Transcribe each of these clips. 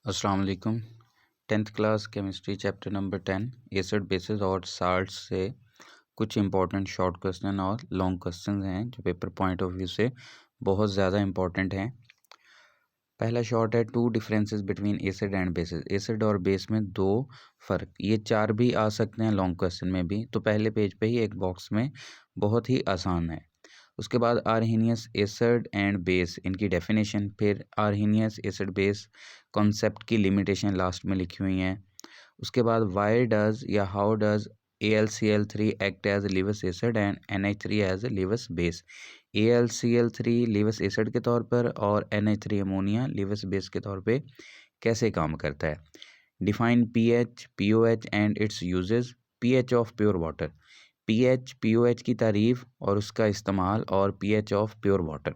अस्सलाम वालेकुम। 10th class chemistry chapter number 10 acid basis और साल्ट्स से कुछ इंपॉर्टेंट शॉर्ट क्वेश्चन और लॉन्ग क्वेश्चन हैं जो पेपर पॉइंट ऑफ व्यू से बहुत ज़्यादा इंपॉर्टेंट हैं। पहला शॉर्ट है two differences between acid and bases. Acid और बेस में दो फ़र्क, ये चार भी आ सकते हैं लॉन्ग क्वेश्चन में भी। तो पहले पेज पे ही एक बॉक्स में बहुत ही आसान है। उसके बाद आर्हीनियस एसिड एंड बेस, इनकी डेफिनेशन, फिर आर्हीनियस एसिड बेस कॉन्सेप्ट की लिमिटेशन लास्ट में लिखी हुई हैं। उसके बाद वाई डज या how does AlCl3 act as Lewis acid and NH3 as Lewis base. AlCl3 Lewis acid के तौर पर और NH3 अमोनिया लिवस बेस के तौर पे कैसे काम करता है। Define pH, POH and it's uses. pH of pure water, pH POH की तारीफ और उसका इस्तेमाल, और pH ऑफ प्योर वाटर।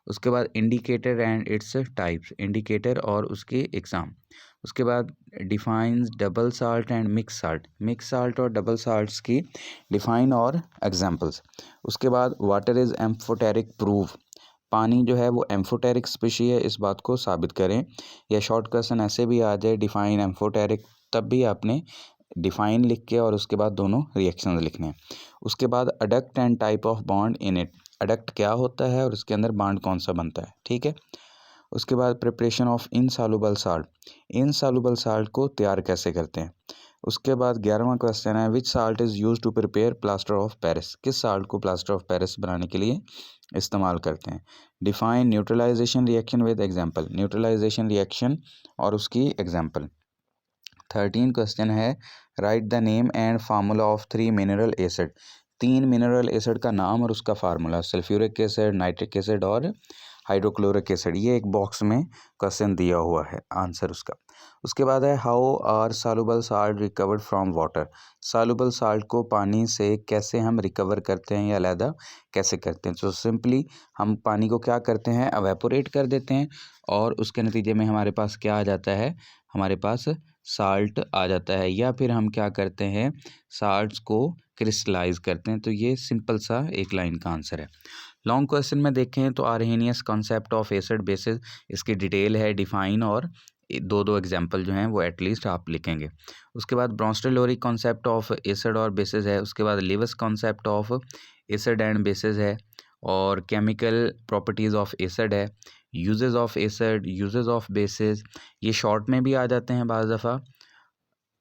उसके बाद indicator and its types, indicator और उसके एग्ज़ाम। उसके बाद defines double salt and mix salt, mix salt और डबल साल्ट्स की डिफाइन और एग्जांपल्स। उसके बाद वाटर इज़ एम्फोटेरिक प्रूफ, पानी जो है वो एम्फोटेरिक स्पीशी है, इस बात को साबित करें। या शॉर्ट क्वेश्चन ऐसे भी आ जाए डिफाइन एम्फोटेरिक, तब भी आपने डिफाइन लिख के और उसके बाद दोनों रिएक्शन लिखने हैं। उसके बाद adduct and type of bond in it, adduct क्या होता है और उसके अंदर बॉन्ड कौन सा बनता है, ठीक है। उसके बाद preparation of insoluble salt, insoluble salt को तैयार कैसे करते हैं। उसके बाद 11वां क्वेश्चन है which salt is use to prepare plaster of Paris, किस साल्ट को प्लास्टर ऑफ पेरिस बनाने के लिए इस्तेमाल करते हैं। Define neutralisation reaction with example, neutralisation reaction और उसकी एग्जांपल। 13 क्वेश्चन है write the name and formula of 3 mineral acid, 3 mineral acid का नाम और उसका formula, sulphuric acid, nitric acid और हाइड्रोक्लोरिक एसिड। ये एक बॉक्स में क्वेश्चन दिया हुआ है आंसर उसका। उसके बाद है how are soluble salt recovered from water, soluble salt को पानी से कैसे हम रिकवर करते हैं या अलहदा कैसे करते हैं। तो सिंपली हम पानी को क्या करते हैं, एवेपोरेट कर देते हैं और उसके नतीजे में हमारे पास क्या आ जाता है, हमारे पास साल्ट आ जाता है। या फिर हम क्या करते हैं, साल्ट्स को क्रिस्टलाइज करते हैं। तो ये सिंपल सा एक लाइन का आंसर है। लॉन्ग क्वेश्चन में देखें तो Arrhenius concept of acid basis, इसकी डिटेल है, डिफाइन और दो दो एग्जांपल जो हैं वो एटलीस्ट आप लिखेंगे। उसके बाद ब्रोंस्टेलोरी कॉन्सेप्ट ऑफ एसिड और बेसिस है। उसके बाद lives concept of acid and basis है, और केमिकल प्रॉपर्टीज़ ऑफ एसिड है, uses of acid, uses of basis, ये शॉर्ट में भी आ जाते हैं बाज़ दफ़ा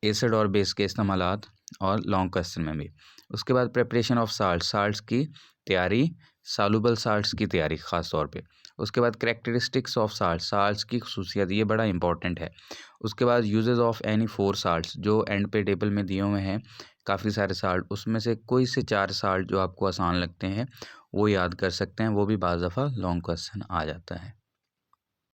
एसिड और बेस के इस्तेमालात, और लॉन्ग क्वेश्चन में भी। उसके बाद प्रिपरेशन ऑफ साल्ट, साल्ट्स की तैयारी, सॉल्युबल साल्ट्स की तैयारी ख़ास तौर पे। उसके बाद कैरेक्टरिस्टिक्स ऑफ साल्ट, साल्ट्स की खसूसियत, ये बड़ा इंपॉर्टेंट है। उसके बाद यूजेस ऑफ एनी 4 साल्ट्स, जो एंड पे टेबल में दिए हुए हैं काफ़ी सारे साल्ट, उसमें से कोई से 4 साल्ट जो आपको आसान लगते हैं वो याद कर सकते हैं, वो भी बाज़ दफ़ा लॉन्ग क्वेश्चन आ जाता है।